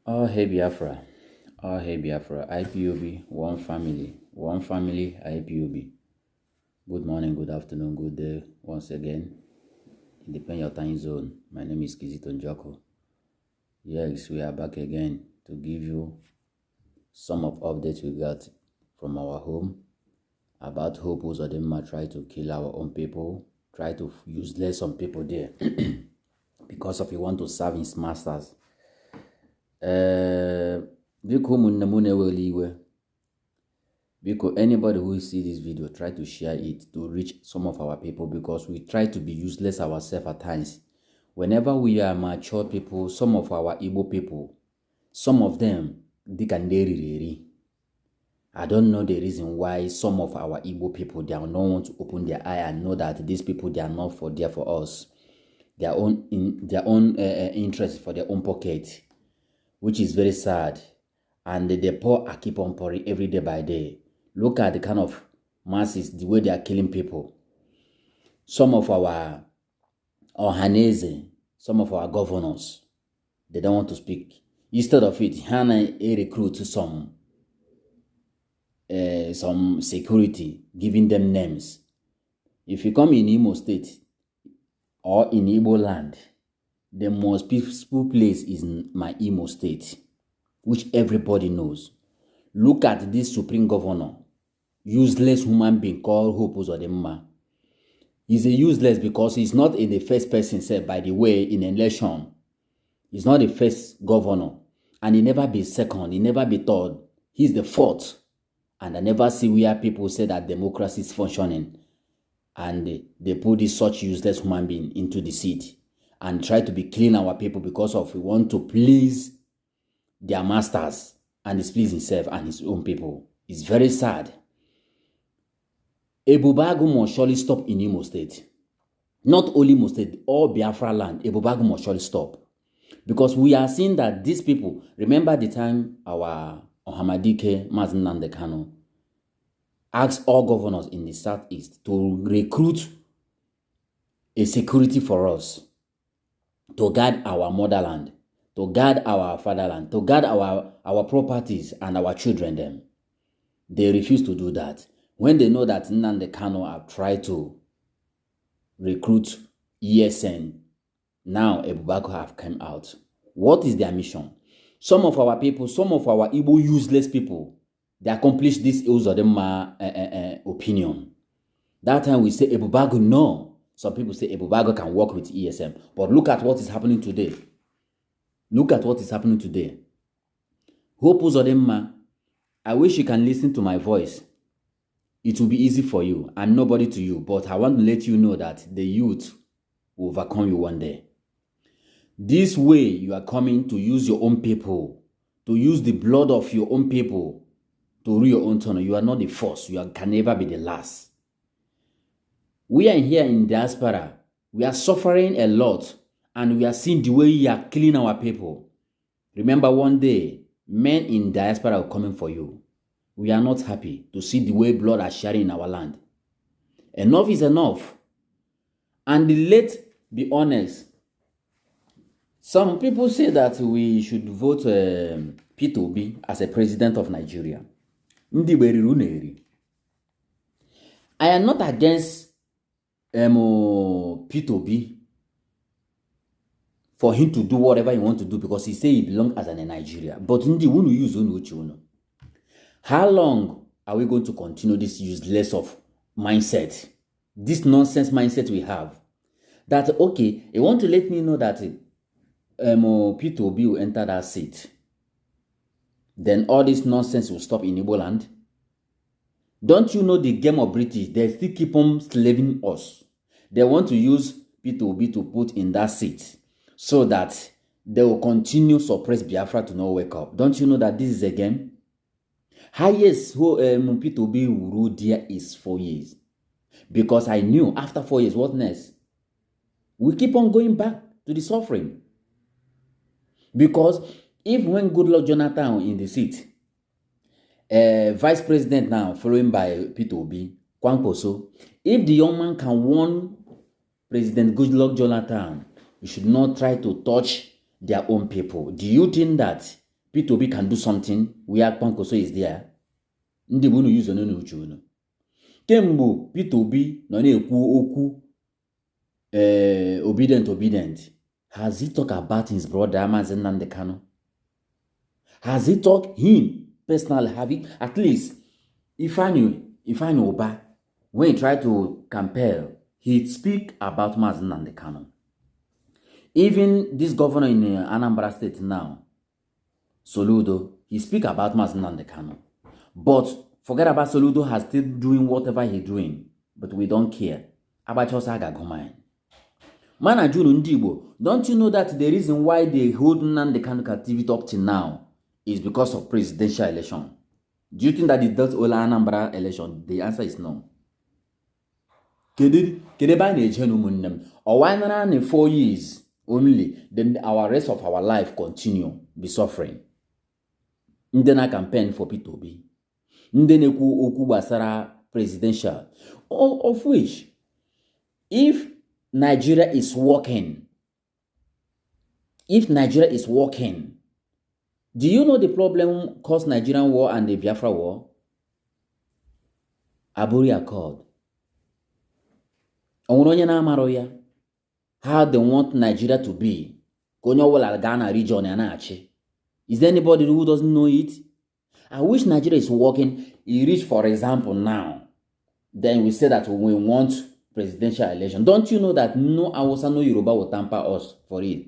Oh, hey Biafra. Oh, hey Biafra. IPOB, one family, IPOB. Good morning, good afternoon, good day. Once again, it depends your time zone. My name is Kizito Njoko. Yes, we are back again to give you some of updates we got from our home about Hope Uzodinma try to kill our own people, try to useless some people there because of he want to serve his masters. Biko ụmụnne m na-ewere iwe. Biko anybody who see this video, try to share it to reach some of our people because we try to be useless ourselves at times. Whenever we are mature people, some of our Igbo people, some of them, they can I don't know the reason why some of our Igbo people, they are not want to open their eye and know that these people, they are not for there for us. Their own interest for their own pocket, which is very sad. And the poor are keep on pouring every day by day. Look at the kind of masses, the way they are killing people. Some of our Ohanese, some of our governors, they don't want to speak. Instead of it, Hana recruit some security, giving them names. If you come in Imo State or in Igbo land, the most peaceful place is my Imo State, which everybody knows. Look at this supreme governor, useless human being called Hope Uzodinma. He's a useless because he's not in the first person said, by the way, in election. He's not the first governor. And he never be second, he never be third. He's the fourth. And I never see where people say that democracy is functioning. And they put this such useless human being into the seat and try to be clean our people because of we want to please their masters and displease himself and his own people. It's very sad. Ebubagu must surely stop in Imo State. Not only Imo State, all Biafra land, Ebubagu must surely stop. Because we are seeing that these people, remember the time our Ohamadike Mazen Nnamdi Kanu asked all governors in the southeast to recruit a security for us, to guard our motherland, to guard our fatherland, to guard our properties and our children them. They refuse to do that. When they know that Nnamdi Kanu have tried to recruit ESN, now Ebubago have come out. What is their mission? Some of our people, some of our Igbo useless people, they accomplished this Uzodinma opinion. That time we say Ebubago, no. Some people say Ebubago can work with ESM. But look at what is happening today. Look at what is happening today. Hope Uzodinma, I wish you can listen to my voice. It will be easy for you. I'm nobody to you, but I want to let you know that the youth will overcome you one day. This way you are coming to use your own people, to use the blood of your own people to rule your own tunnel. You are not the first. You can never be the last. We are here in diaspora. We are suffering a lot, and we are seeing the way you are killing our people. Remember, one day, men in diaspora are coming for you. We are not happy to see the way blood are sharing in our land. Enough is enough. And let's be honest. Some people say that we should vote Peter Obi as a president of Nigeria. I am not against Peter Obi for him to do whatever he wants to do because he say he belongs as in Nigeria. But how long are we going to continue this useless of mindset? This nonsense mindset we have. That, okay, you want to let me know that Peter Obi will enter that seat. Then all this nonsense will stop in Igbo land. Don't you know the game of British? They still keep on slaving us. They want to use Peter Obi to put in that seat so that they will continue suppress Biafra to not wake up. Don't you know that this is a game? Highest Peter Obi will rule there is 4 years. Because I knew after 4 years, what next? We keep on going back to the suffering. Because if when Goodluck Jonathan in the seat, vice president now following by Peter Obi, Kwankwoso, if the young man can warn President Goodluck Jonathan, you should not try to touch their own people. Do you think that Peter Obi can do something where Kwankoso is there. Ndị bụ unu use no n'uche unu. Kemgbe Peter Obi nọ na-ekwu okwu obedient. Has he talked about his brother Mazi Nnamdi Kanu? Has he talked him personally? Have he at least Ifeanyi Oba, when he tried to compel, he speak about Mazi Nnamdi Kanu. Even this governor in Anambra State now, Soludo, he speak about Mazi Nnamdi Kanu. But forget about Soludo has still doing whatever he's doing. But we don't care. Abachosa Gagomai. Mana Junu Ndibo, don't you know that the reason why they hold Nnamdi Kanu captivity up till now is because of presidential election? Do you think that it does all Anambra election? The answer is no. Or why not in 4 years only, then our rest of our life continue be suffering. Ndena campaign for Peter Obi. Ndene ku oku basara presidential. All of which, if Nigeria is working, do you know the problem caused Nigerian war and the Biafra war? Aburi Accord. Onye na amaroya how they want Nigeria to be. Konyo wala Ghana region anachi. Is there anybody who doesn't know it? I wish Nigeria is working. You reach, for example, now. Then we say that we want presidential election. Don't you know that no Hausa, no Yoruba will tamper us for it?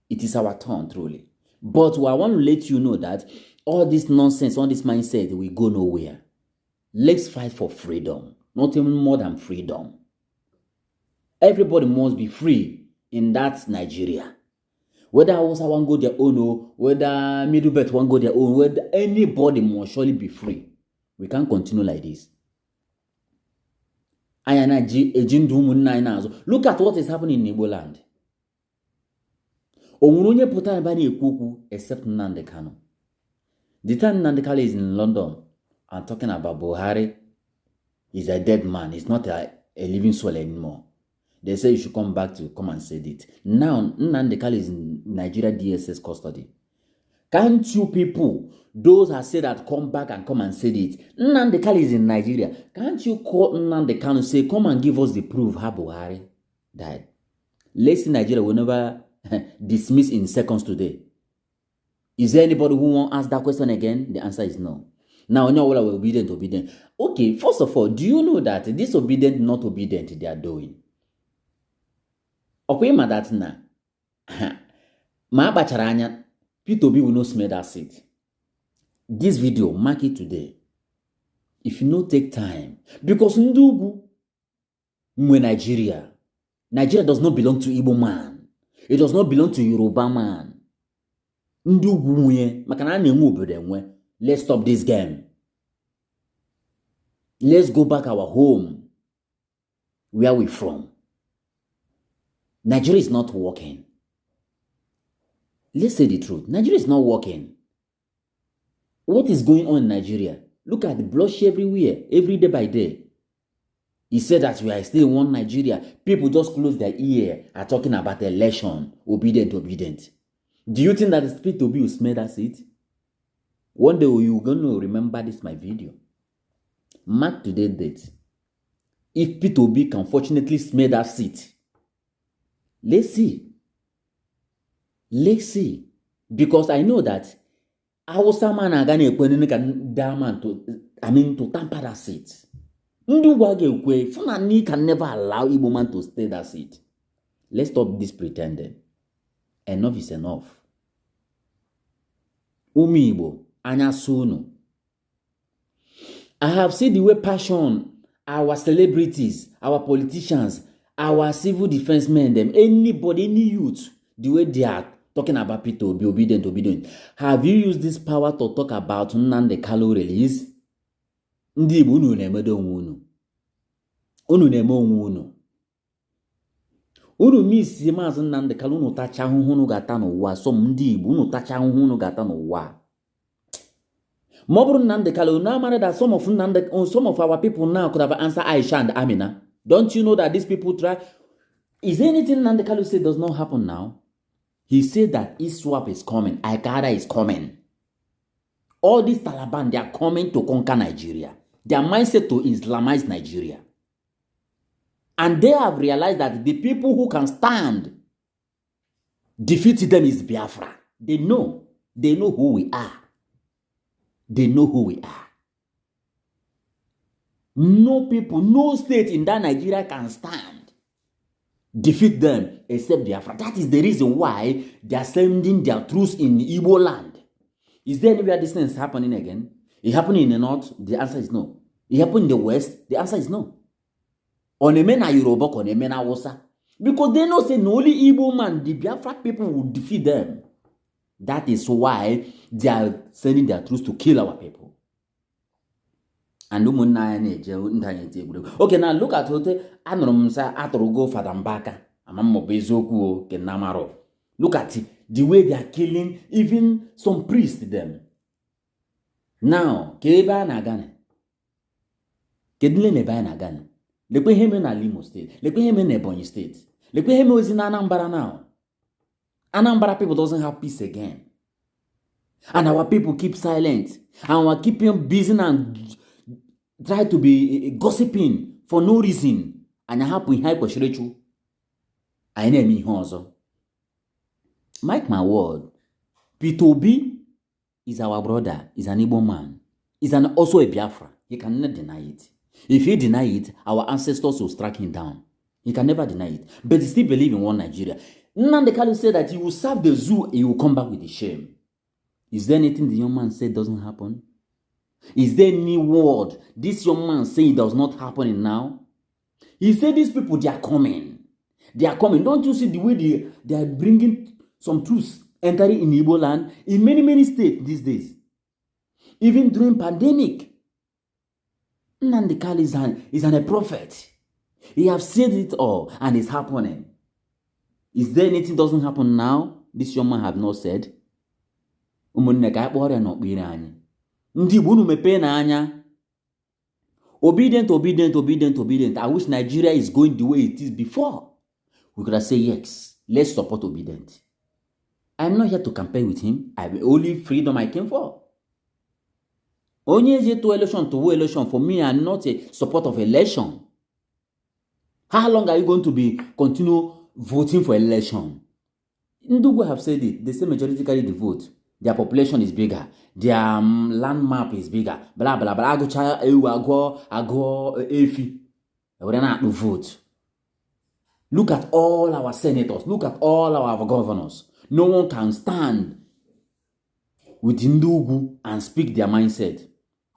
It is our turn, truly. But I want to let you know that all this nonsense, all this mindset, will go nowhere. Let's fight for freedom. Not even more than freedom. Everybody must be free in that Nigeria. Whether Hausa want go their own, or whether Middle Belt want go their own, whether anybody must surely be free. We can't continue like this. Look at what is happening in Igbo land. Except Nnamdi Kanu. The time Nnamdi Kanu is in London and talking about Buhari, he's a dead man. He's not a living soul anymore. They say you should come back to come and say it. Now, Nnamdi Kanu is in Nigeria DSS custody. Can't you people, those that say that come back and come and say it, Nnamdi Kanu is in Nigeria. Can't you call Nnamdi Kanu and say, come and give us the proof how Buhari died? Let's see, Nigeria will never dismiss in seconds today. Is there anybody who won't ask that question again? The answer is no. Now, no, we're obedient. Okay, first of all, do you know that this obedient, not obedient they are doing? Okay, ma that na. Ma bacharanya, Peter Obi will not smell that seat. This video, mark it today. If you not take time, because Ndugu, Nigeria does not belong to Igbo man. It does not belong to Yoruba man. Ndugu makana nwe. Let's stop this game. Let's go back our home. Where are we from? Nigeria is not working. Let's say the truth. Nigeria is not working. What is going on in Nigeria? Look at the bloodshed everywhere, every day by day. He said that we are still in one Nigeria. People just close their ear are talking about election. Obedient. Do you think that the spirit of you smell that seat? One day you're going to remember this my video. Mark today's date. If Peter Obi can fortunately smell that seat, let's see. Because I know that Hausa man are going to tamper that seat. Fulani can never allow Igbo man to stay that seat. Let's stop this pretending. Enough is enough. Umi Igbo, anya sunu. I have seen the way passion, our celebrities, our politicians, our civil defense men, them, anybody, any youth, the way they are talking about Peter Obi, obedient. Have you used this power to talk about Nnamdi Kanu release? Ndị Igbo unu na-emede onwe unu. Unu na-eme onwe unu. Unu misi Maazị Nnamdi Kanu unu tacha ahụhụ unu ga-ata n'ụwa. Some ndị Igbo unu tacha ahụhụ unu ga-ata n'ụwa. Ma ọ bụrụ Nnamdi Kanu, now matter that some of our people now could have answered Aisha and Amina. Don't you know that these people try? Is there anything Nnamdi Kanu said does not happen now? He said that ISWAP is coming. Al-Qaeda is coming. All these Taliban, they are coming to conquer Nigeria. Their mindset to Islamize Nigeria. And they have realized that the people who can stand defeat them is Biafra. They know. They know who we are. They know who we are. No people, no state in that Nigeria can stand, defeat them except Biafra. That is the reason why they are sending their troops in Igbo land. Is there anywhere this thing is happening again? It happening in the north? The answer is no. It happened in the west? The answer is no. On a mena Yoruba, on a mena Hausa. Because they know say no only Igbo man, the Biafra people will defeat them. That is why they are sending their troops to kill our people. And okay, now look at what Atorugo Fadambaka. Look at it, the way they are killing even some priests them. Now, Keba Nagana. Kedile Neba Nagana. Look at him in Imo State. Look at him in Ebonyi State. Look at him who is in Anambra now. Anambra people doesn't have peace again. And our people keep silent. And we're keeping busy and try to be gossiping for no reason. And I have to hype a shrechu. I name me Honzo. Mark my word. P2B is our brother, is an Igbo man. Is also a Biafra. He cannot deny it. If he deny it, our ancestors will strike him down. He can never deny it. But he still believes in one Nigeria. Nnamdi Kanu said that he will serve the zoo, he will come back with the shame. Is there anything the young man said doesn't happen? Is there any word this young man saying it does not happen now? He said these people, they are coming. They are coming. Don't you see the way they are bringing some troops entering in Igbo land in many, many states these days? Even during pandemic. Nnamdi Kanu is a prophet. He has said it all and it's happening. Is there anything doesn't happen now? This young man have not said. Obedient, obedient, obedient, obedient. I wish Nigeria is going the way it is before. We could have said yes. Let's support obedient. I'm not here to campaign with him. I'm only freedom I came for. Only to election for me. I'm not a support of election. How long are you going to be continue voting for election? Ndugu have said it. They say majority carry the vote. Their population is bigger. Their land map is bigger. Blah blah blah. Ago efi. We're not to vote. Look at all our senators. Look at all our governors. No one can stand with Ndugu and speak their mindset.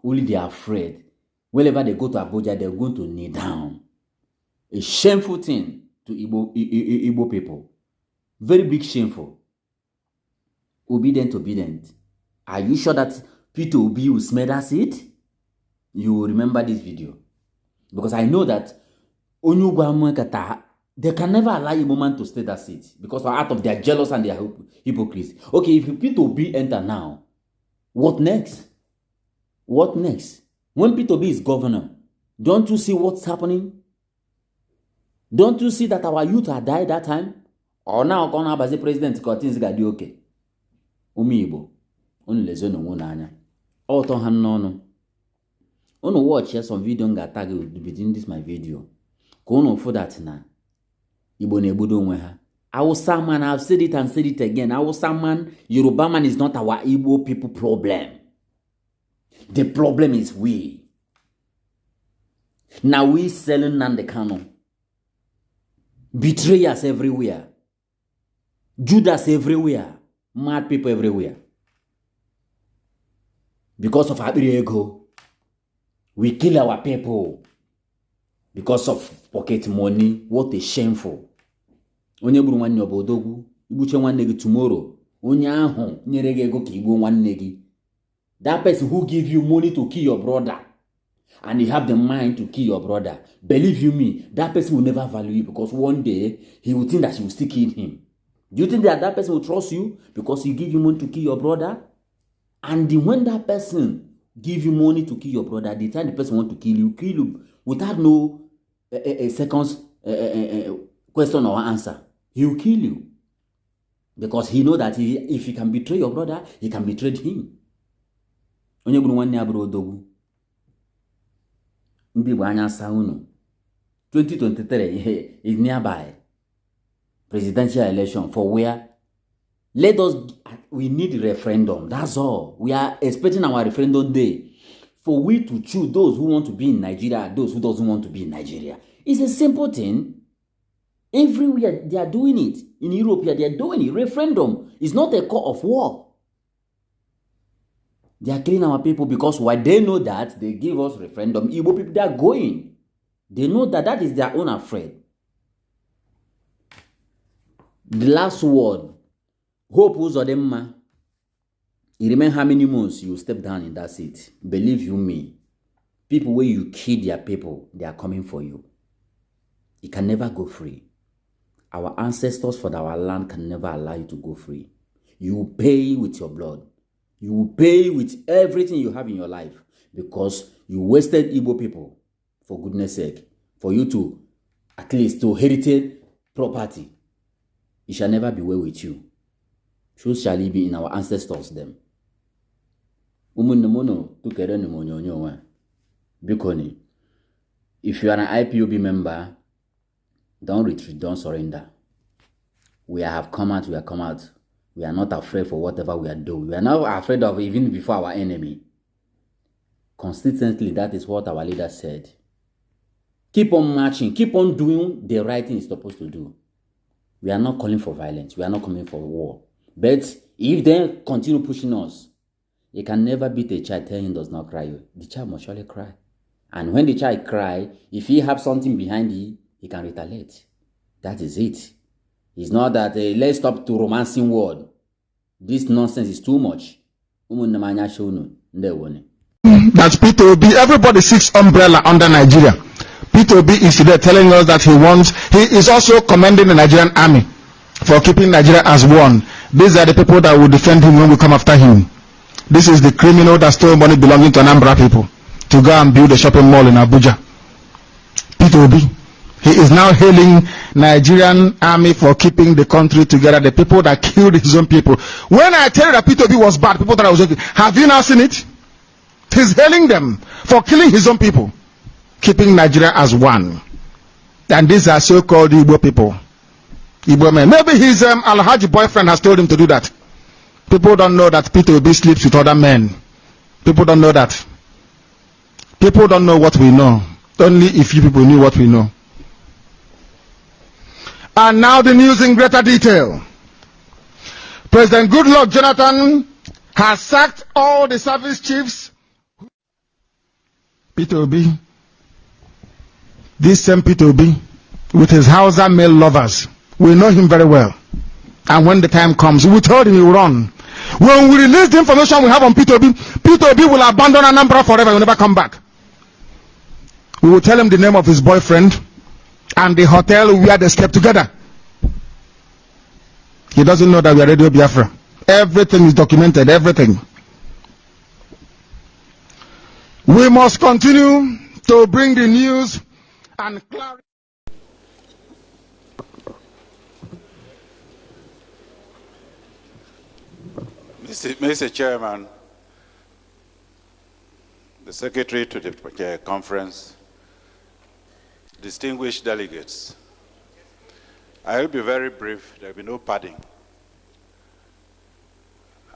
Only they are afraid. Whenever they go to Abuja, they're going to kneel down. A shameful thing to Igbo people. Very big shameful. Obedient, obedient. Are you sure that P2B will smell that seed? You will remember this video. Because I know that they can never allow Igbo man to stay that seat. Because out of their jealous and their hypocrisy. Okay, if P2B enter now, what next? What next? When P2B is governor, don't you see what's happening? Don't you see that our youth are died that time? Or now, as the president, because things got okay. Umibo, only lesion on one anya. Auto han no. Ono watch here some video nga tag between this my video. Kono for that na. Ibo ne budo nwe ha. Hausa man, I've said it and said it again. Hausa man, Yoruba man is not our Igbo people problem. The problem is we. Now we selling Nnamdi Kanu. Betrayers everywhere. Judas everywhere. Mad people everywhere. Because of our ego. We kill our people. Because of pocket money. What a shameful. Onye buru nwanne obodogu. Ibuche nwanne gi tomorrow. Onye ahụ nyere gi ego ka igbo nwanne gi. That person who give you money to kill your brother. And you have the mind to kill your brother. Believe you me, that person will never value you because one day he will think that you will still kill him. Do you think that person will trust you because you give you money to kill your brother? And when that person give you money to kill your brother, the time the person want to kill you without no second question or answer. He will kill you. Because he know that if he can betray your brother, he can betray him. onye gburu nwanne ya bụrụ odogwu. Ndị Igbo anya asa unu. 2023 is nearby. Presidential election for where? We need a referendum. That's all. We are expecting our referendum day for we to choose those who want to be in Nigeria and those who doesn't want to be in Nigeria. It's a simple thing. Everywhere they are doing it. In Europe, they are doing it. Referendum is not a call of war. They are killing our people because why they know that they give us referendum. Igbo people, they are going. They know that that is their own afraid. The last word. Hope Uzodemma. You remember how many months you step down in that seat. Believe you me. People where you kill their people, they are coming for you. You can never go free. Our ancestors for our land can never allow you to go free. You will pay with your blood. You will pay with everything you have in your life because you wasted Igbo people, for goodness sake, for you to, at least to heritage property. It shall never be well with you. So shall it be in our ancestors them. If you are an IPOB member, don't retreat, don't surrender. We have come out, we have come out. We are not afraid for whatever we are doing. We are not afraid of even before our enemy. Consistently, that is what our leader said. Keep on marching, keep on doing the right thing you're supposed to do. We are not calling for violence. We are not coming for war. But if they continue pushing us, you can never beat a child telling him does not cry. The child must surely cry. And when the child cries, if he have something behind him, he can retaliate. That is it. It's not that let's stop to romancing word. This nonsense is too much. That's P2B. Everybody seeks umbrella under Nigeria. P2B is today telling us that he is also commending the Nigerian army for keeping Nigeria as one. These are the people that will defend him when we come after him. This is the criminal that stole money belonging to Anambra people to go and build a shopping mall in Abuja. P2B. He is now hailing Nigerian army for keeping the country together, the people that killed his own people. When I tell you that P2B was bad, people thought I was joking. Have you now seen it? He's hailing them for killing his own people, keeping Nigeria as one. And these are so-called Igbo people. Igbo men. Maybe his Alhaji boyfriend has told him to do that. People don't know that P2B sleeps with other men. People don't know that. People don't know what we know. Only if you people knew what we know. And now the news in greater detail. President Goodluck Jonathan has sacked all the service chiefs. P2B. This same P2B with his Hausa male lovers. We know him very well. And when the time comes, we told him he will run. When we release the information we have on P2B, P2B will abandon Anambra forever. He will never come back. We will tell him the name of his boyfriend and the hotel where they slept together. He doesn't know that we are Radio Biafra. Everything is documented, everything. We must continue to bring the news and clarity. Mr. Chairman, the Secretary to the conference, distinguished delegates, I will be very brief. There will be no padding.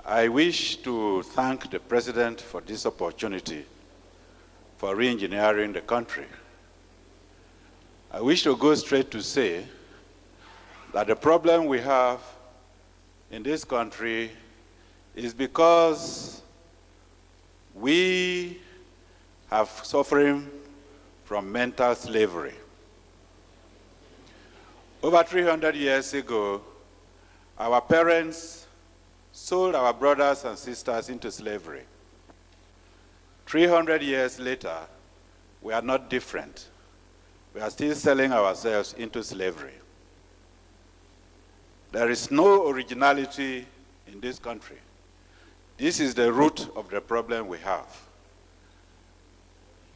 I wish to thank the President for this opportunity for re-engineering the country. I wish to go straight to say that the problem we have in this country is because we have suffering from mental slavery. Over 300 years ago, our parents sold our brothers and sisters into slavery. 300 years later, we are not different. We are still selling ourselves into slavery. There is no originality in this country. This is the root of the problem we have.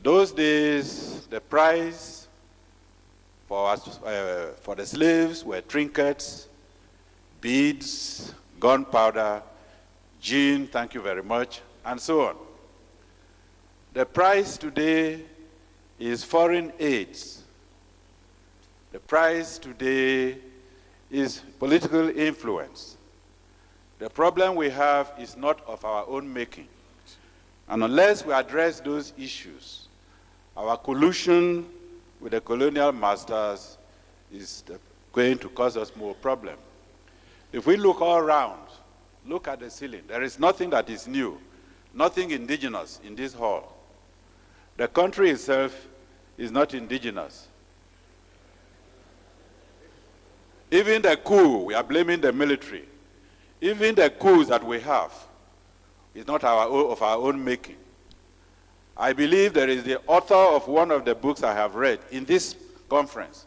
Those days, the price for the slaves were trinkets, beads, gunpowder, gin, thank you very much, and so on. The price today is foreign aids. The price today is political influence. The problem we have is not of our own making. And unless we address those issues, our collusion with the colonial masters is going to cause us more problems. If we look all around, look at the ceiling, there is nothing that is new, nothing indigenous in this hall. The country itself is not indigenous. Even the coup, we are blaming the military. Even the coups that we have is not of our own making. I believe there is the author of one of the books I have read in this conference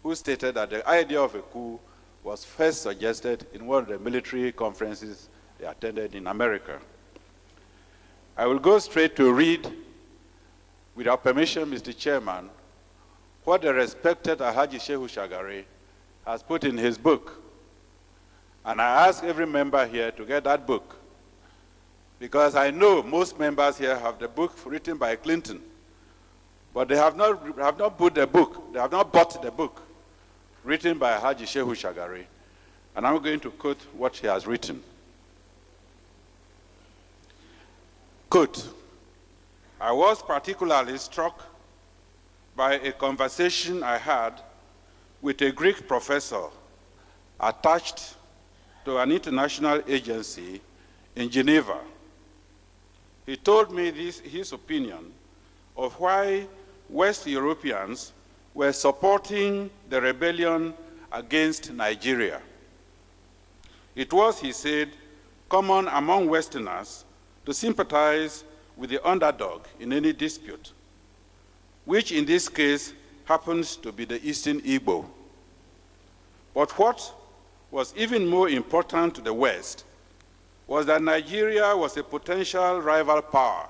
who stated that the idea of a coup was first suggested in one of the military conferences they attended in America. I will go straight to read, with your permission, Mr. Chairman, what the respected Alhaji Shehu Shagari has put in his book. And I ask every member here to get that book, because I know most members here have the book written by Clinton, but they have not bought the book. They have not bought the book written by Haji Shehu Shagari. And I'm going to quote what he has written. Quote, I was particularly struck by a conversation I had with a Greek professor attached to an international agency in Geneva. He told me his opinion of why West Europeans were supporting the rebellion against Nigeria. It was, he said, common among Westerners to sympathize with the underdog in any dispute, which in this case happens to be the Eastern Igbo. But what was even more important to the West was that Nigeria was a potential rival power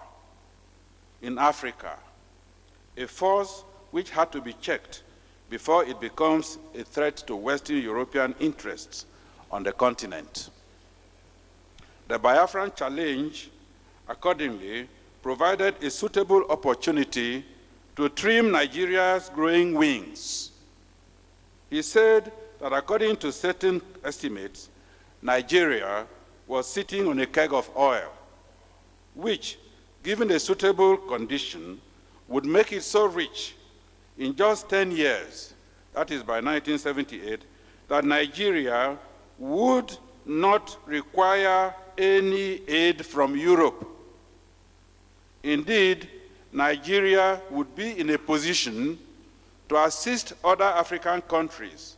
in Africa, a force which had to be checked before it becomes a threat to Western European interests on the continent. The Biafran challenge, accordingly, provided a suitable opportunity to trim Nigeria's growing wings. He said that according to certain estimates, Nigeria was sitting on a keg of oil, which, given a suitable condition, would make it so rich in just 10 years, that is by 1978, that Nigeria would not require any aid from Europe. Indeed, Nigeria would be in a position to assist other African countries,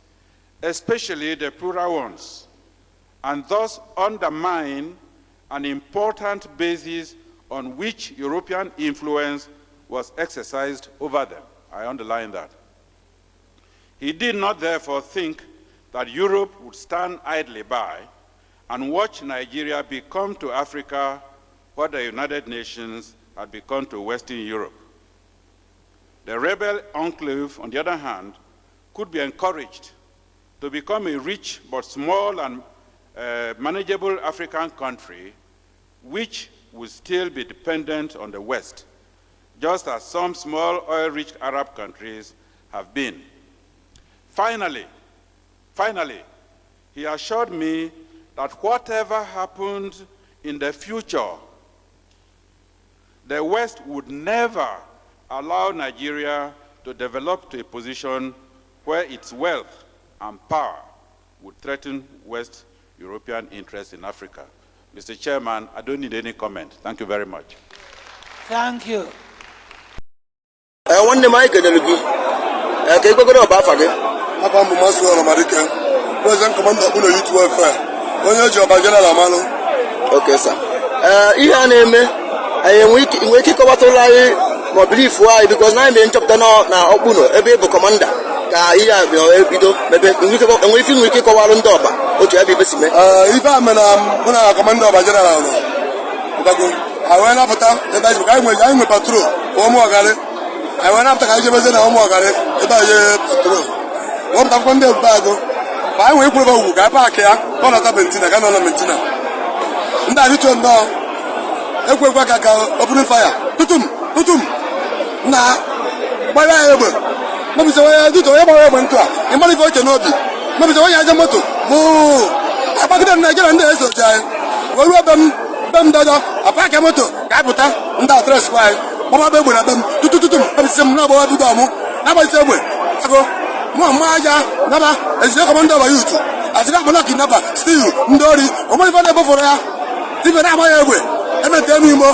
especially the poorer ones, and thus undermine an important basis on which European influence was exercised over them. I underline that. He did not therefore think that Europe would stand idly by and watch Nigeria become to Africa what the United Nations had become to Western Europe. The rebel enclave, on the other hand, could be encouraged to become a rich but small and manageable African country, which would still be dependent on the West, just as some small oil-rich Arab countries have been. Finally, he assured me that whatever happened in the future, the West would never allow Nigeria to develop to a position where its wealth and power would threaten West European interests in Africa. Mr. Chairman, I don't need any comment. Thank you very much. Thank you. One mic and okay, go to Biafra. I'm a master of American. President Commander of the Youth Welfare. When you're job, Okay, sir. Here name, I am waiting over to lie, my belief why, because now I'm in top now, Obuno, a baby commander. Here, and we think we kick over on top. Okay, I'll be busy. If I'm a commander of a general, I went up I'm a patrol, or more garret. I went up to Kajamas and Homo garret, about a patrol. What I've gone there, Bago. I will put a hook, I park here, on a Tabentina, I can't mention. And I return now. Open fire. Tutum. tutum na gbara egbe mebise onye duto onye gbara egbe ntụ a ịmara ife oche n'obi mebise onye aje moto bụ agbagide Naịjirịa ndị esochi anyị wee ruo be m dọdọ apaka moto ka anyị pụta ndị adres kwa anyị gbaba egbe na be m tutututum mebise m na-agbawa bido ọmụ na-agbazite egbe agụ mụ mma aja naba ezide kọmanda ọba yutu asịrị akpọna kidnapa stil ndị ori onwe ife na-ebofọrọ ya ife na-agbaghị egbe emete m imo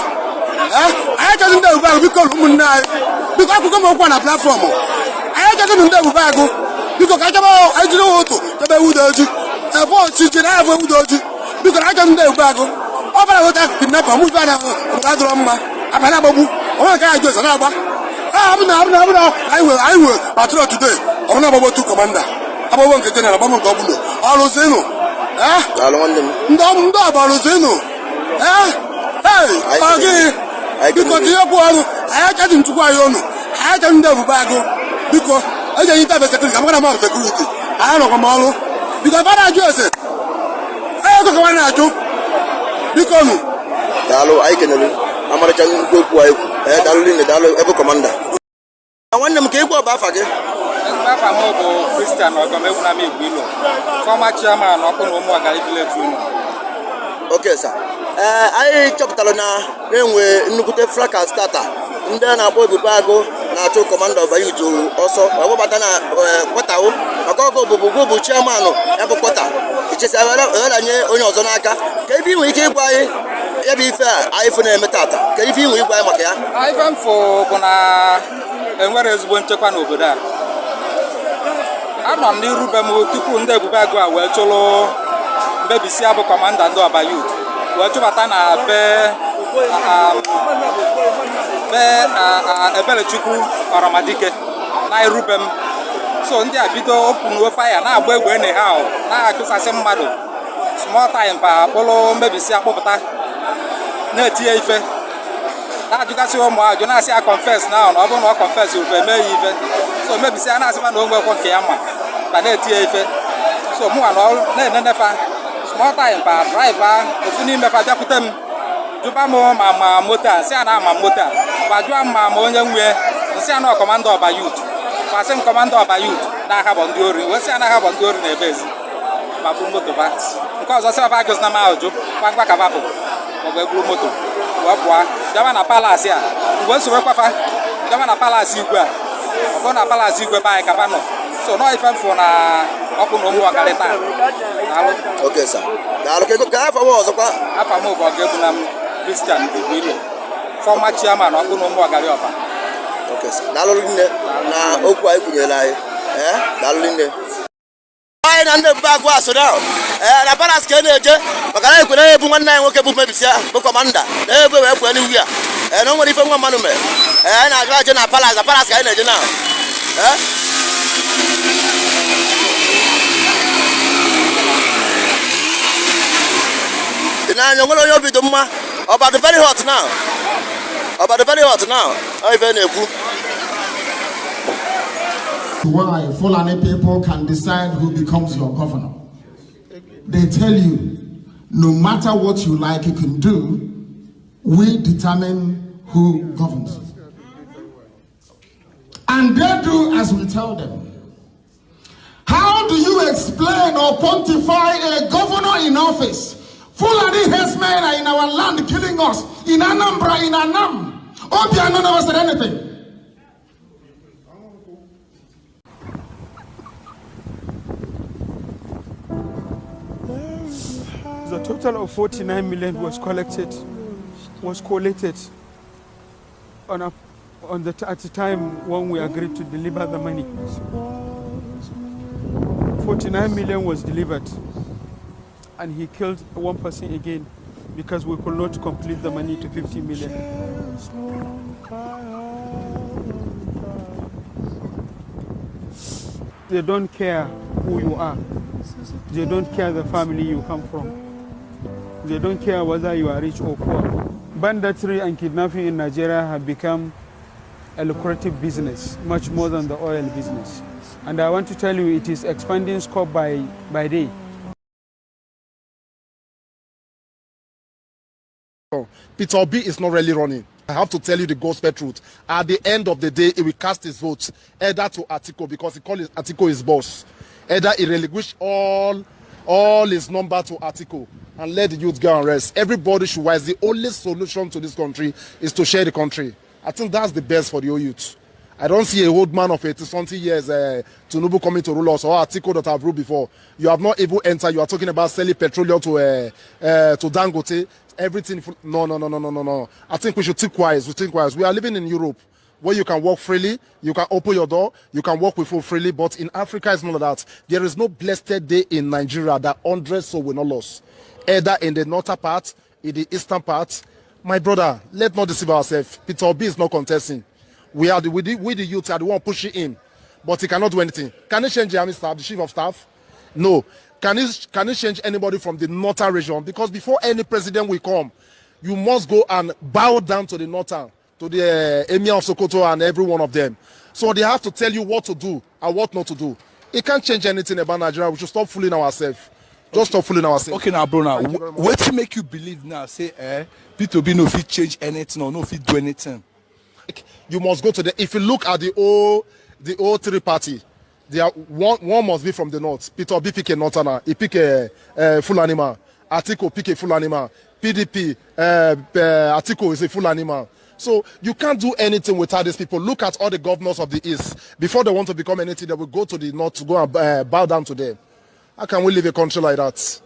anyị chọrọ ndị ebube agụ biko ụmụnne anyị biko akụkọ m okwu na platfọm anyị chọrọ ndị ebube agụ biko ka anyị jiri ụtụ chebe ewudo oji ebe ọchịchị na abụ ewudo oji biko na anyị chọrọ ndị ebube agụ ọ bara weta kidnapa mụ ife na obodo adọrọ mma abalị agbagbu onwe nke anyị jụ na-agba anyị nwere patrol today ọbụna agbagbo tu kọmanda agbagbo nke jeneral agbagbo nke ọbụla ọrụzinụ ndị ọba ọrụzinụ biko tinyekwu ọrụ anyị achaghị nchukwu anyị ọnụ anyị achaghị ndị ebube agụ biko eji enye tabe sekuriti amagana mmadụ sekuriti anyị nọkwa m ọrụ biko ebe a na-ajụ ese ego ka nwa na-achụ biko nụ daalụ anyị kenere amarịcha nnukwu okwu anyị kwu daalụ niile daalụ ebe kọmanda nwanne m ka egwu ọba afa gị afa m bụ Christian Ogomegwu na Igbo Ilo former chairman ọkụ na ụmụagara village union. Okay sir. Anyị chọpụtara na enwe nnukwute fracas starter ndị a na-akpọ ebube agụ na-achụ kọmanda ọba yutu ọsọ ọgbabata na kwọtawo maka ọgụ obobo bụ chairman ya bụ kwọta ichesi nye onye ọzọ n'aka ka ife inwe ike ịgwa anyị ya bụ ife a anyị fụ na-eme tata ka ife inwe ịgwa anyị maka ya ife mfụ bụ na enwere ezigbo nchekwa n'obodo a anọ m n'iru be m tupu ndị ebube agụ a wee chụrụ mbebisi abụ kọmanda ndị ọba yutu wee chụbata na Ebelechukwu Ọramadike na irube m so ndị a bido opunuo faya na-agba egbe ene ha na-achụsasị mmadụ small time pa akpụrụ mbebisi akpụpụta na-etinye ife na-ajụgasị ụmụ ajụ na-asị ya confess na ọ bụrụ na ọ confess ufe eme ya ife so mebisi a na-asịkwa na onwekwo nke ya mma ka na-etinye ife so mụnwa na-enenefa small time pa driver ofu n'ime fa bịakwute m jụba m ma moto a nsị a na-ama moto a ma jụọ m ma onye nwe nsị a na kọmanda ọba yut kwasị m kọmanda ọba yut na-ahabọ ndị ori wee sị a na-ahabọ ndị ori na-ebe ezi ma buru moto ba nke ọzọ sị ọba gụzi na m ajụ kwakwa ka bapụ maọbụ egburu moto wee pụọ bịaba na palasị a mgbe nsogbu kwafa bịaba na palasị igwe a ọ bụrụ na palasị igwe be anyị kaba nọ so nọ ife mfụ na ọkụ na ụmụ ọkarị taa daalụ. Okay sir. Daalụ ka afọ m ọzọkwa afa m bụ ọga egwu na m Christian Igbo Ilo former chairman ọkụ na ụmụ ọgarị ọba. Okay sir. Daalụ nne na okwu anyị kwunyere anyị daalụ nne anyị na ndị ebube agụ asụ na palas ka na-eje maka na ekwere ebu nwanne anyị nwoke bụ mebisi bụ kọmanda na ebe wee kwee n'ihu ya na o nwere ife nwa mmanụ mere na-ajụ aje na palas ka anyị na-eje na dị n'anya nwere onye obi dị mma ọbadụ very hot now ọ ife na-ekwu why Fulani people can decide who becomes your governor. They tell you, no matter what you like, you can do, we determine who governs. And they do as we tell them. How do you explain or quantify a governor in office? Fulani herdsmen are in our land killing us. In Anambra, in Anam. Obiano never said anything. The total of 49 million was collated at the time when we agreed to deliver the money. 49 million was delivered, and he killed one person again because we could not complete the money to 50 million. They don't care who you are. They don't care the family you come from. They don't care whether you are rich or poor. Banditry and kidnapping in Nigeria have become a lucrative business, much more than the oil business. And I want to tell you, it is expanding scope by day. Peter Obi is not really running. I have to tell you the gospel truth. At the end of the day, he will cast his votes either to Atiku, because he calls Atiku his boss. Either he relinquish all his number to Atiku and let the youth go and rest. Everybody should wise. The only solution to this country is to share the country. I think that's the best for the old youth. I don't see a old man of 80-something years, Tinubu coming to rule us, or Atiku that have ruled before. You have not even entered. You are talking about selling petroleum to Dangote. Everything. No. I think we should think wise. We are living in Europe, where you can walk freely, you can open your door, you can walk with food freely. But in Africa, it's none of that. There is no blessed day in Nigeria that 100 souls will not lose, either in the northern part, in the eastern part. My brother, let's not deceive ourselves. Peter Obi is not contesting. We the youth are the one pushing him, but he cannot do anything. Can he change the army staff, the chief of staff? No. Can he change anybody from the northern region? Because before any president will come, you must go and bow down to the northern, to the Emir of Sokoto and every one of them. So they have to tell you what to do and what not to do. It can't change anything about Nigeria. We should stop fooling ourselves. Just stop fooling ourselves. Okay, now, bro, now, what to make you believe now? Say, P2B no fit change anything or no fit do anything. You must go to the. If you look at the old three party, there one must be from the north. Peter Obi pick a northerner. He pick a full animal. Atiku pick a full animal. PDP, Atiku is a full animal. So you can't do anything without these people. Look at all the governors of the east. Before they want to become anything, they will go to the north to go and bow down to them. How can we live a country like that?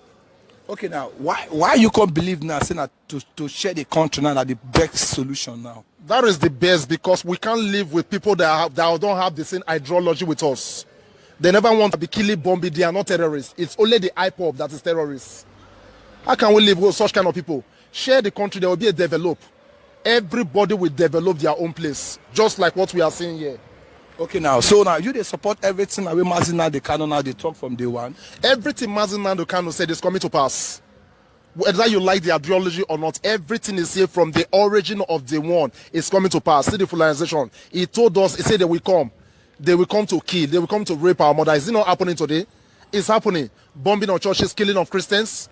Okay, now, why you can't believe now saying that to share the country now that the best solution now? That is the best, because we can't live with people that don't have the same ideology with us. They never want to be killing, bombing. They are not terrorists. It's only the IPOB that is terrorists. How can we live with such kind of people? Share the country, there will be a develop. Everybody will develop their own place, just like what we are seeing here. Okay, now, so now you they support everything that we Mazina the Kano now they talk from day one. Everything Mazina the Kano said is coming to pass. Whether you like the ideology or not, everything is here from the origin of the one is coming to pass. See the Fulanization. He told us, he said they will come. They will come to kill. They will come to rape our mother. Is it not happening today? It's happening. Bombing of churches, killing of Christians.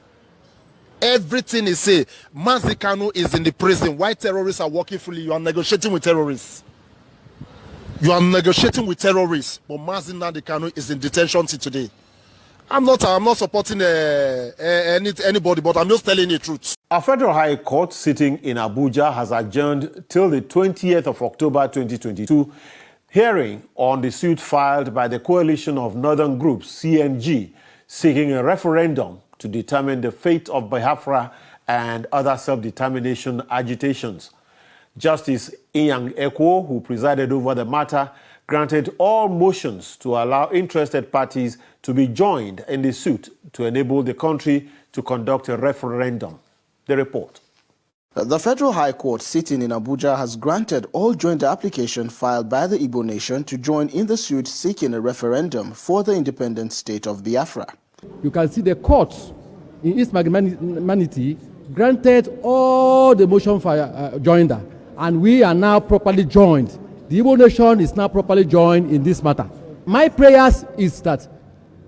Everything is here. Mazikano is in the prison. Why terrorists are working fully? You are negotiating with terrorists. You are negotiating with terrorists. But Mazina Kanu is in detention till today. I'm not supporting anybody, but I'm just telling the truth. A federal high court sitting in Abuja has adjourned till the 20th of October 2022 hearing on the suit filed by the coalition of northern groups, CNG, seeking a referendum to determine the fate of Biafra and other self-determination agitations. Justice Inyang Ekwo, who presided over the matter, granted all motions to allow interested parties to be joined in the suit to enable the country to conduct a referendum. The report. The Federal High Court sitting in Abuja has granted all joined the application filed by the Igbo nation to join in the suit seeking a referendum for the independent state of Biafra. You can see the court in its magnanimity granted all the motion for joinder, and we are now properly joined. The Igbo nation is now properly joined in this matter. My prayers is that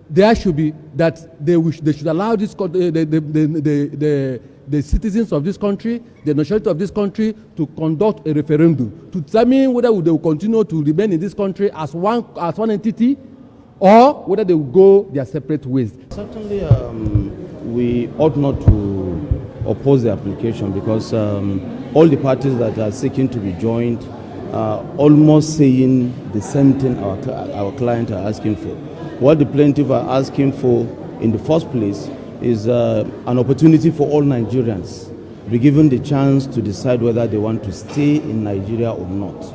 there should be that they should allow this the citizens of this country, the nationality of this country, to conduct a referendum to determine whether they will continue to remain in this country as one entity, or whether they will go their separate ways. Certainly, we ought not to oppose the application, because all the parties that are seeking to be joined are almost saying the same thing our client are asking for. What the plaintiff are asking for in the first place is an opportunity for all Nigerians to be given the chance to decide whether they want to stay in Nigeria or not.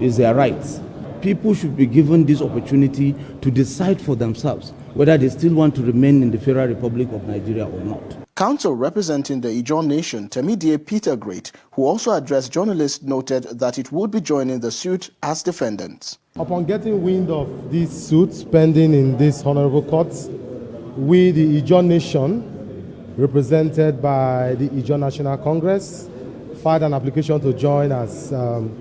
It's their right. People should be given this opportunity to decide for themselves whether they still want to remain in the Federal Republic of Nigeria or not. Counsel representing the Ijaw Nation, Temidie Peter Great, who also addressed journalists, noted that it would be joining the suit as defendants. Upon getting wind of these suits pending in this honorable court, we, the Ijaw Nation, represented by the Ijaw National Congress, filed an application to join as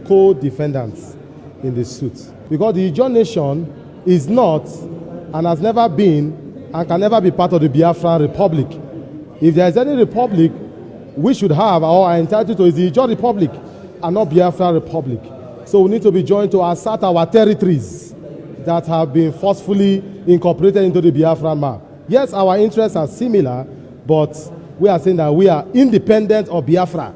co-defendants in the suit. Because the Ijaw Nation is not and has never been and can never be part of the Biafra Republic. If there is any republic we should have or are entitled to, is the Ijaw Republic. are not Biafra Republic. So we need to be joined to assert our territories that have been forcefully incorporated into the Biafra map. Yes, our interests are similar, but we are saying that we are independent of Biafra.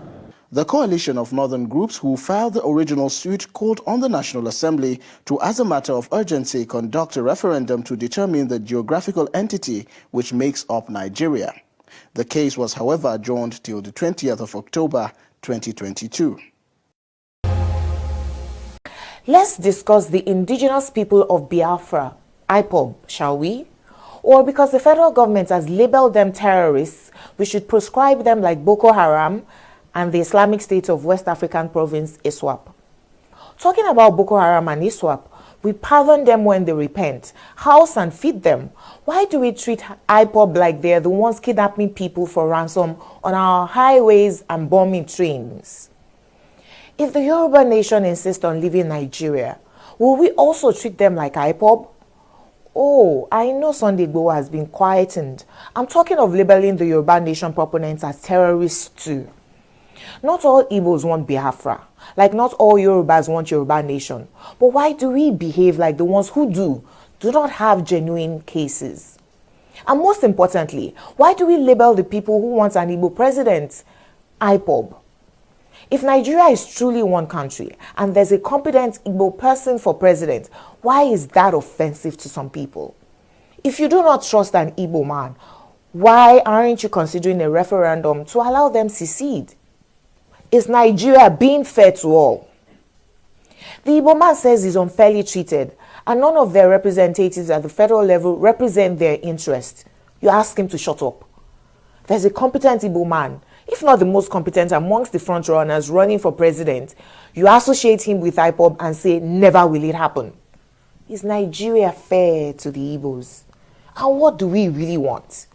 The coalition of northern groups who filed the original suit called on the National Assembly to, as a matter of urgency, conduct a referendum to determine the geographical entity which makes up Nigeria. The case was, however, adjourned till the 20th of October 2022. Let's discuss the indigenous people of Biafra, IPOB, shall we? Or because the federal government has labeled them terrorists, we should proscribe them like Boko Haram and the Islamic State of West African Province, ISWAP. Talking about Boko Haram and ISWAP, we pardon them when they repent, house and feed them. Why do we treat IPOB like they're the ones kidnapping people for ransom on our highways and bombing trains? If the Yoruba nation insists on leaving Nigeria, will we also treat them like IPOB? Oh, I know Sunday Igboho has been quietened. I'm talking of labeling the Yoruba nation proponents as terrorists too. Not all Igbos want Biafra, like not all Yorubas want Yoruba nation. But why do we behave like the ones who do not have genuine cases? And most importantly, why do we label the people who want an Igbo president IPOB? If Nigeria is truly one country and there's a competent Igbo person for president, why is that offensive to some people? If you do not trust an Igbo man, why aren't you considering a referendum to allow them secede? Is Nigeria being fair to all? The Igbo man says he's unfairly treated and none of their representatives at the federal level represent their interest. You ask him to shut up. There's a competent Igbo man, if not the most competent amongst the front runners running for president. You associate him with IPOB and say, never will it happen. Is Nigeria fair to the Igbos? And what do we really want?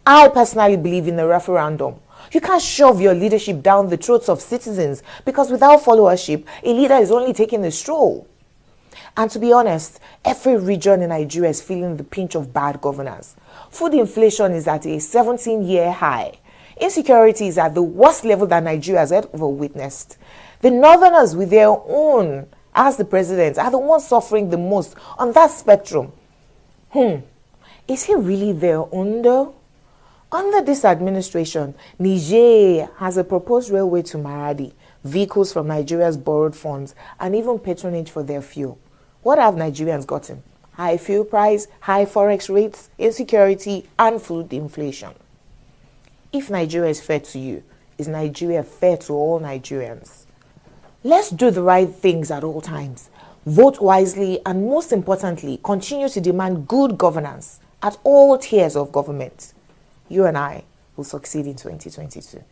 I personally believe in a referendum. You can't shove your leadership down the throats of citizens because without followership, a leader is only taking a stroll. And to be honest, every region in Nigeria is feeling the pinch of bad governance. Food inflation is at a 17-year high. Insecurity is at the worst level that Nigeria has ever witnessed. The northerners with their own, as the president, are the ones suffering the most on that spectrum. Is he really their own though? Under this administration, Niger has a proposed railway to Maradi, vehicles from Nigeria's borrowed funds, and even patronage for their fuel. What have Nigerians gotten? High fuel price, high forex rates, insecurity, and food inflation. If Nigeria is fair to you, is Nigeria fair to all Nigerians? Let's do the right things at all times. Vote wisely and most importantly, continue to demand good governance at all tiers of government. You and I will succeed in 2022.